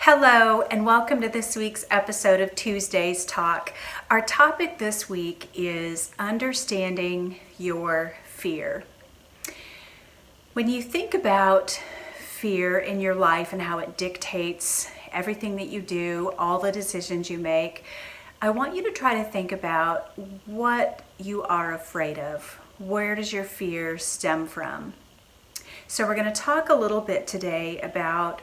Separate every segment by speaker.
Speaker 1: Hello, and welcome to this week's episode of Tuesday's Talk. Our topic this week is understanding your fear. When you think about fear in your life and how it dictates everything that you do, all the decisions you make, I want you to try to think about what you are afraid of. Where does your fear stem from? So we're going to talk a little bit today about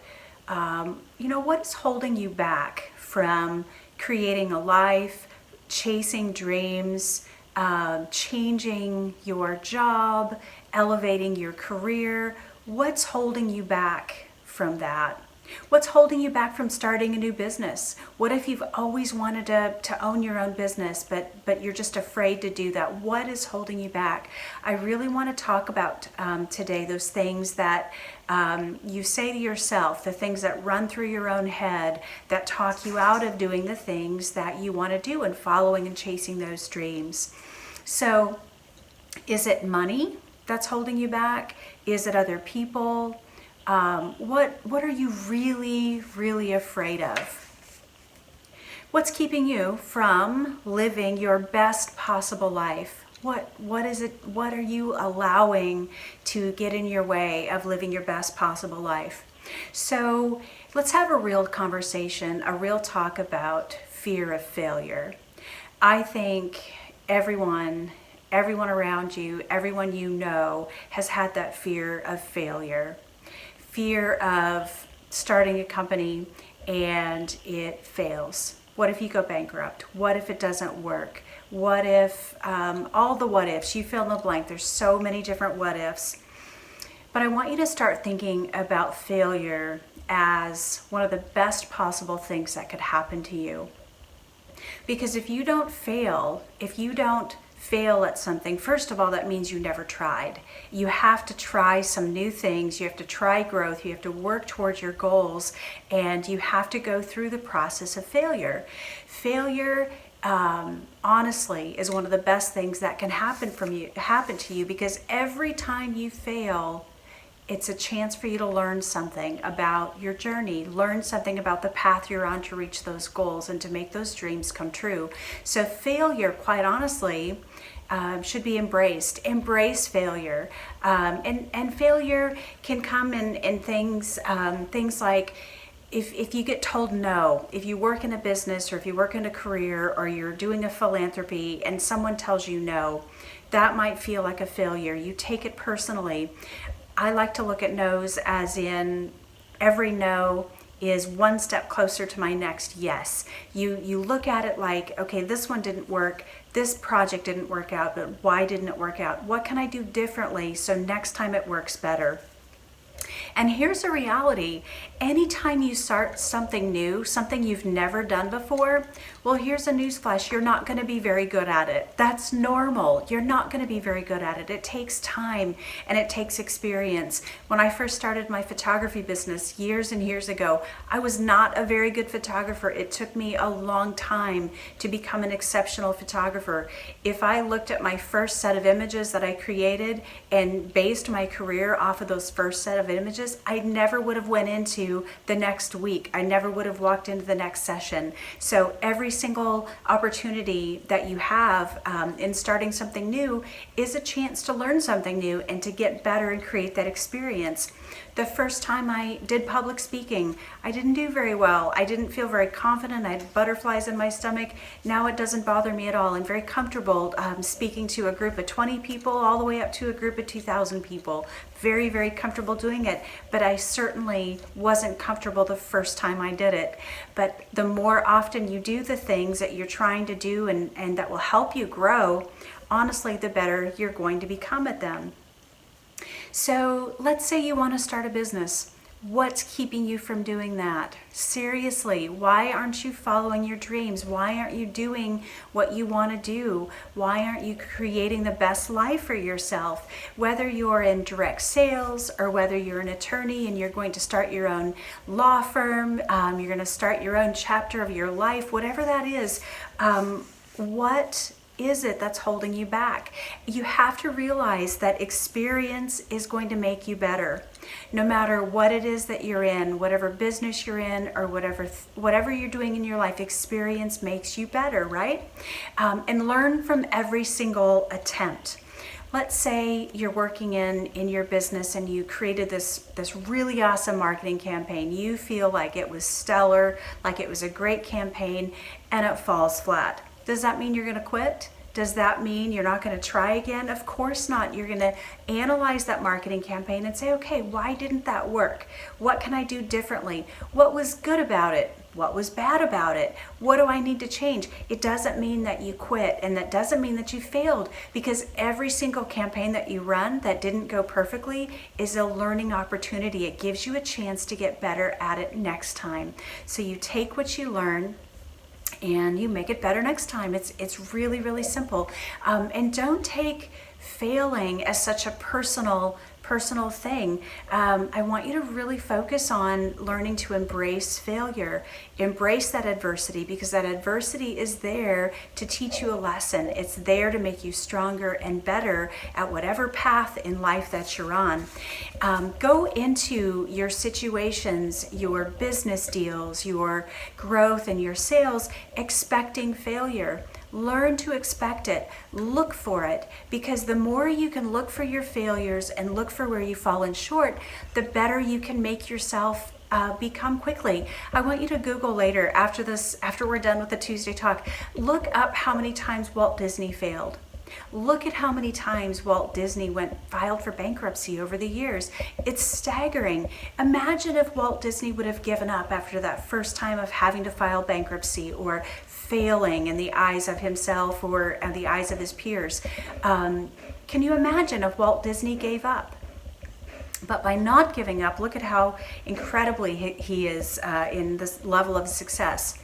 Speaker 1: what is holding you back from creating a life, chasing dreams, changing your job, elevating your career. What's holding you back from that? What's holding you back from starting a new business? What if you've always wanted to own your own business, but you're just afraid to do that? What is holding you back? I really want to talk about today those things that you say to yourself, the things that run through your own head that talk you out of doing the things that you want to do and following and chasing those dreams. So, is it money that's holding you back? Is it other people? What are you really afraid of? What's keeping you from living your best possible life? What is it? What are you allowing to get in your way of living your best possible life? So let's have a real conversation, a real talk about fear of failure. I think everyone around you, everyone you know has had that fear of failure. Fear of starting a company and it fails. What if you go bankrupt? What if it doesn't work? What if, all the what ifs, you fill in the blank. There's so many different what ifs. But I want you to start thinking about failure as one of the best possible things that could happen to you. Because if you don't fail at something, first of all, that means you never tried. You have to try some new things. You have to try growth. You have to work towards your goals, and you have to go through the process of failure. Failure, honestly, is one of the best things that can happen to you, because every time you fail, it's a chance for you to learn something about your journey, learn something about the path you're on to reach those goals and to make those dreams come true. So failure, quite honestly, should be embraced. Embrace failure. And failure can come in things like if you get told no, if you work in a business or if you work in a career or you're doing a philanthropy and someone tells you no, that might feel like a failure. You take it personally. I like to look at no's as in every no is one step closer to my next yes. You look at it like, okay, this one didn't work, this project didn't work out, but why didn't it work out? What can I do differently so next time it works better? And here's a reality. Anytime you start something new, something you've never done before, well, here's a newsflash. You're not going to be very good at it. That's normal. You're not going to be very good at it. It takes time and it takes experience. When I first started my photography business years and years ago, I was not a very good photographer. It took me a long time to become an exceptional photographer. If I looked at my first set of images that I created and based my career off of those first set of images, I never would have went into the next week. I never would have walked into the next session. So every single opportunity that you have in starting something new is a chance to learn something new and to get better and create that experience. The first time I did public speaking, I didn't do very well. I didn't feel very confident. I had butterflies in my stomach. Now it doesn't bother me at all. I'm very comfortable speaking to a group of 20 people all the way up to a group of 2,000 people. Very, very comfortable doing it. But I certainly wasn't comfortable the first time I did it. But the more often you do the things that you're trying to do and that will help you grow, honestly, the better you're going to become at them. So let's say you want to start a business. What's keeping you from doing that? Seriously, why aren't you following your dreams? Why aren't you doing what you want to do? Why aren't you creating the best life for yourself? Whether you're in direct sales or whether you're an attorney and you're going to start your own law firm, you're going to start your own chapter of your life, whatever that is, what is it that's holding you back? You have to realize that experience is going to make you better. No matter what it is that you're in, whatever business you're in, or whatever you're doing in your life, experience makes you better, right? And learn from every single attempt. Let's say you're working in your business and you created this really awesome marketing campaign. You feel like it was stellar, like it was a great campaign, and it falls flat. Does that mean you're going to quit? Does that mean you're not going to try again? Of course not. You're going to analyze that marketing campaign and say, okay, why didn't that work? What can I do differently? What was good about it? What was bad about it? What do I need to change? It doesn't mean that you quit, and that doesn't mean that you failed, because every single campaign that you run that didn't go perfectly is a learning opportunity. It gives you a chance to get better at it next time. So you take what you learn and you make it better next time. It's really, really simple. And don't take failing as such a personal thing. I want you to really focus on learning to embrace failure. Embrace that adversity, because that adversity is there to teach you a lesson. It's there to make you stronger and better at whatever path in life that you're on. Go into your situations, your business deals, your growth and your sales, expecting failure. Learn to expect it. Look for it, because the more you can look for your failures and look for where you've fallen short, the better you can make yourself become quickly. I want you to Google later, after we're done with the Tuesday talk, look up how many times Walt Disney failed. Look at how many times Walt Disney filed for bankruptcy over the years. It's staggering. Imagine if Walt Disney would have given up after that first time of having to file bankruptcy or failing in the eyes of himself or in the eyes of his peers. Can you imagine if Walt Disney gave up? But by not giving up, look at how incredibly he is in this level of success.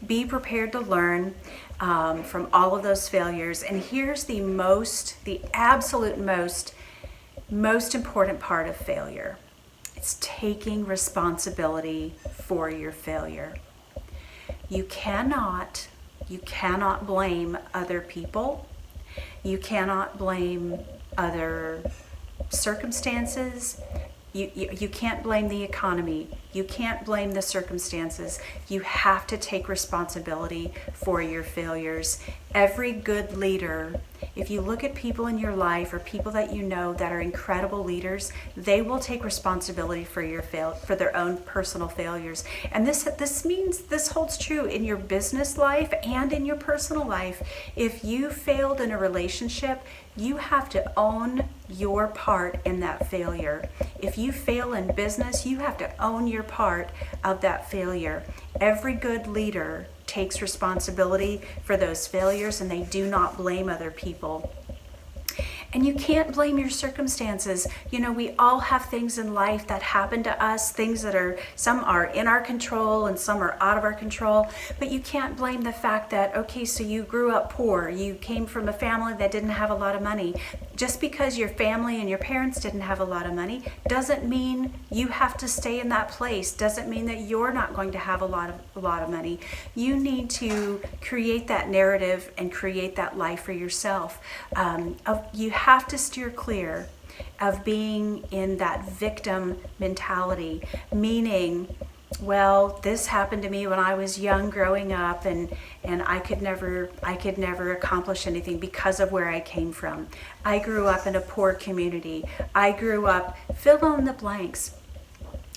Speaker 1: Be prepared to learn from all of those failures. And here's the absolute most important part of failure. It's taking responsibility for your failure. You cannot blame other people. You cannot blame other circumstances. You can't blame the economy. You can't blame the circumstances. You have to take responsibility for your failures. Every good leader, if you look at people in your life or people that you know that are incredible leaders, they will take responsibility for their own personal failures. And this holds true in your business life and in your personal life. If you failed in a relationship, you have to own your part in that failure. If you fail in business, you have to own your part of that failure. Every good leader takes responsibility for those failures, and they do not blame other people. And you can't blame your circumstances. You know, we all have things in life that happen to us, things that some are in our control and some are out of our control. But you can't blame the fact that, okay, so you grew up poor, you came from a family that didn't have a lot of money. Just because your family and your parents didn't have a lot of money doesn't mean you have to stay in that place, doesn't mean that you're not going to have a lot of money. You need to create that narrative and create that life for yourself. You have to steer clear of being in that victim mentality, meaning, well, this happened to me when I was young growing up, and I could never accomplish anything because of where I came from. I grew up in a poor community. I grew up, fill in the blanks.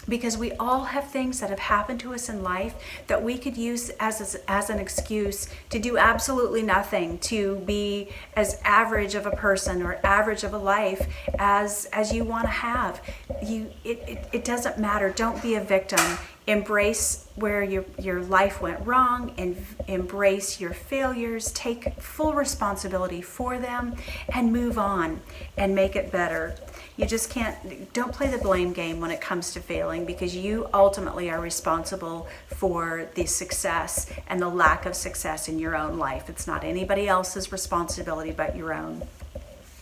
Speaker 1: Because we all have things that have happened to us in life that we could use as an excuse to do absolutely nothing, to be as average of a person or average of a life as you want to have. It doesn't matter. Don't be a victim. Embrace where your life went wrong, and embrace your failures. Take full responsibility for them and move on and make it better. You just don't play the blame game when it comes to failing, because you ultimately are responsible for the success and the lack of success in your own life. It's not anybody else's responsibility but your own.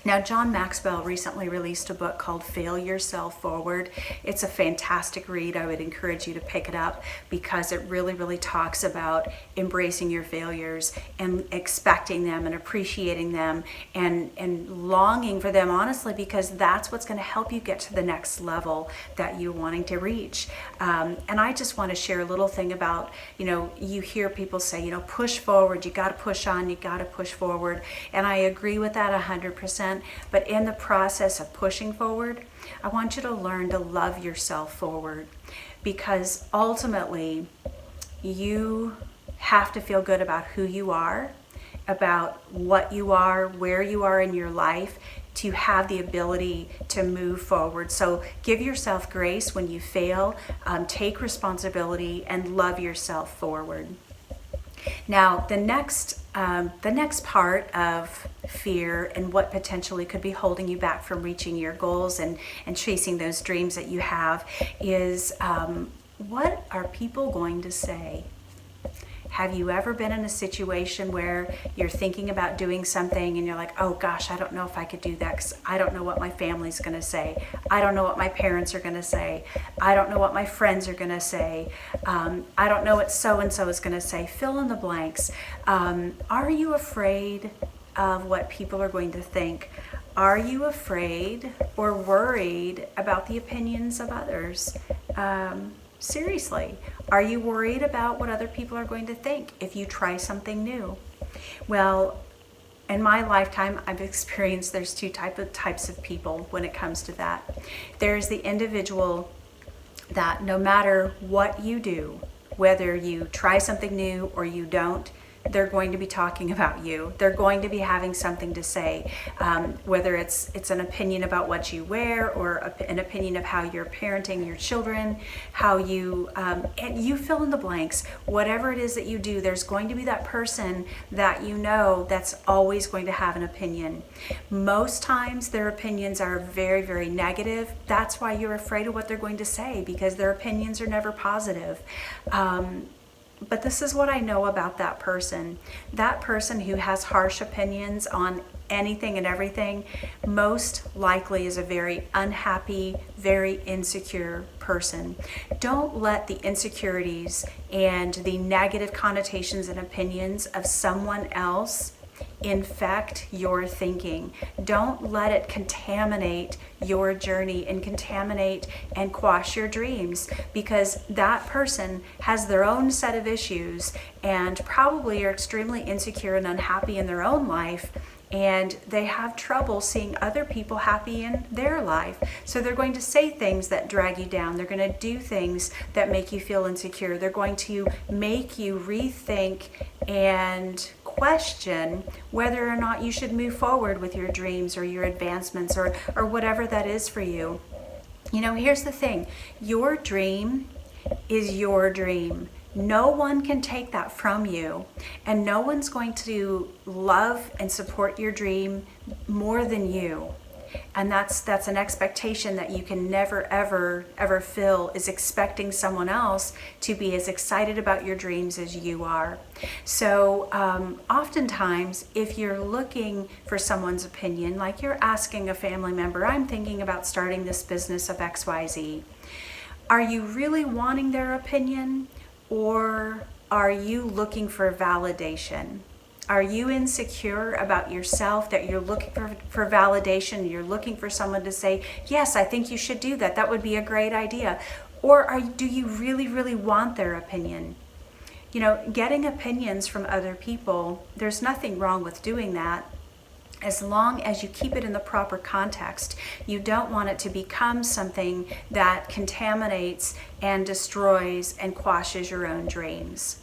Speaker 1: Now, John Maxwell recently released a book called Fail Yourself Forward. It's a fantastic read. I would encourage you to pick it up because it really, really talks about embracing your failures and expecting them and appreciating them and longing for them, honestly, because that's what's going to help you get to the next level that you're wanting to reach. And I just want to share a little thing about, you hear people say, push forward, you got to push on, you got to push forward. And I agree with that 100%. But in the process of pushing forward, I want you to learn to love yourself forward, because ultimately you have to feel good about who you are, about what you are, where you are in your life, to have the ability to move forward. So give yourself grace when you fail, take responsibility, and love yourself forward. Now, the next part of fear and what potentially could be holding you back from reaching your goals and chasing those dreams that you have is, what are people going to say? Have you ever been in a situation where you're thinking about doing something and you're like, oh gosh, I don't know if I could do that because I don't know what my family's going to say. I don't know what my parents are going to say. I don't know what my friends are going to say. I don't know what so-and-so is going to say. Fill in the blanks. Are you afraid of what people are going to think? Are you afraid or worried about the opinions of others? Seriously, are you worried about what other people are going to think if you try something new? Well, in my lifetime, I've experienced there's two types of people when it comes to that. There's the individual that no matter what you do, whether you try something new or you don't, they're going to be talking about you. They're going to be having something to say, whether it's an opinion about what you wear or an opinion of how you're parenting your children, how you, and you fill in the blanks. Whatever it is that you do, there's going to be that person that that's always going to have an opinion. Most times their opinions are very, very negative. That's why you're afraid of what they're going to say, because their opinions are never positive. But this is what I know about that person. That person who has harsh opinions on anything and everything, most likely is a very unhappy, very insecure person. Don't let the insecurities and the negative connotations and opinions of someone else infect your thinking. Don't let it contaminate your journey and contaminate and quash your dreams, because that person has their own set of issues and probably are extremely insecure and unhappy in their own life, and they have trouble seeing other people happy in their life. So they're going to say things that drag you down. They're going to do things that make you feel insecure. They're going to make you rethink and question whether or not you should move forward with your dreams or your advancements or whatever that is for you. Here's the thing. Your dream is your dream. No one can take that from you, and no one's going to love and support your dream more than you. And that's an expectation that you can never, ever fill, is expecting someone else to be as excited about your dreams as you are. So oftentimes, if you're looking for someone's opinion, like you're asking a family member, I'm thinking about starting this business of XYZ. Are you really wanting their opinion, or are you looking for validation? Are you insecure about yourself that you're looking for validation? You're looking for someone to say, yes, I think you should do that. That would be a great idea. Or do you really, really want their opinion? Getting opinions from other people, there's nothing wrong with doing that, as long as you keep it in the proper context. You don't want it to become something that contaminates and destroys and quashes your own dreams.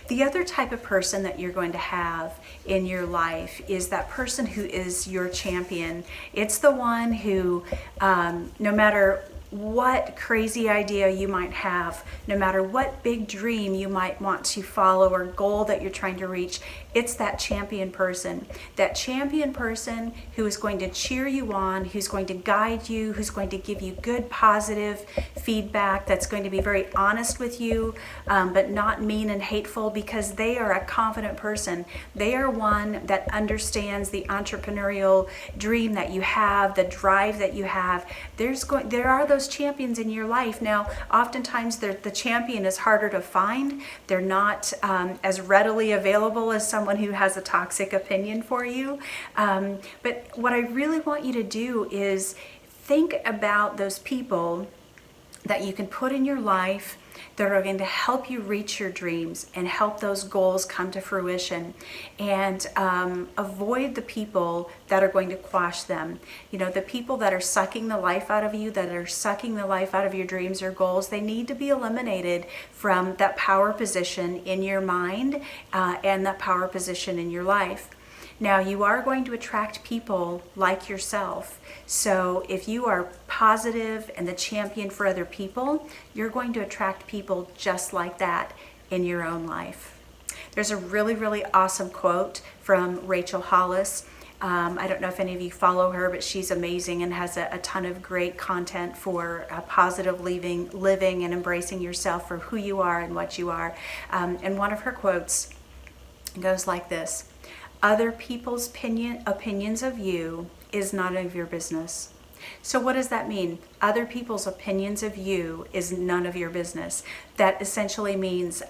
Speaker 1: The other type of person that you're going to have in your life is that person who is your champion. It's the one who, no matter what crazy idea you might have, no matter what big dream you might want to follow or goal that you're trying to reach, it's that champion person. That champion person who is going to cheer you on, who's going to guide you, who's going to give you good, positive feedback, that's going to be very honest with you, but not mean and hateful, because they are a confident person. They are one that understands the entrepreneurial dream that you have, the drive that you have. There are those champions in your life. Now, oftentimes the champion is harder to find. They're not as readily available as someone who has a toxic opinion for you. But what I really want you to do is think about those people that you can put in your life that are going to help you reach your dreams and help those goals come to fruition, and avoid the people that are going to quash them. You know, the people that are sucking the life out of you, that are sucking the life out of your dreams or goals, they need to be eliminated from that power position in your mind and that power position in your life. Now, you are going to attract people like yourself. So if you are positive and the champion for other people, you're going to attract people just like that in your own life. There's a really, really awesome quote from Rachel Hollis. I don't know if any of you follow her, but she's amazing and has a ton of great content for positive living and embracing yourself for who you are and what you are. And one of her quotes goes like this: "Other people's opinions of you is none of your business." So what does that mean? Other people's opinions of you is none of your business. That essentially means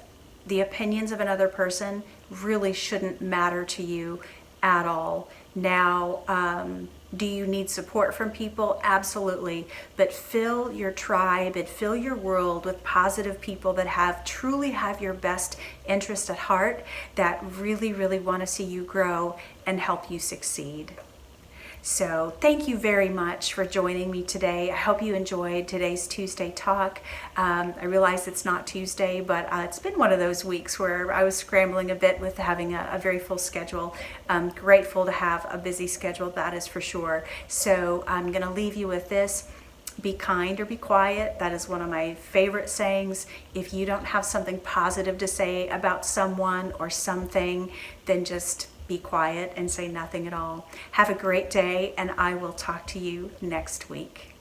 Speaker 1: the opinions of another person really shouldn't matter to you at all. Now, do you need support from people? Absolutely. But fill your tribe and fill your world with positive people that truly have your best interest at heart, that really, really want to see you grow and help you succeed. So thank you very much for joining me today. I hope you enjoyed today's Tuesday talk. I realize it's not Tuesday, but it's been one of those weeks where I was scrambling a bit with having a very full schedule. I'm grateful to have a busy schedule, that is for sure. So I'm going to leave you with this: be kind or be quiet. That is one of my favorite sayings. If you don't have something positive to say about someone or something, then just be quiet and say nothing at all. Have a great day, and I will talk to you next week.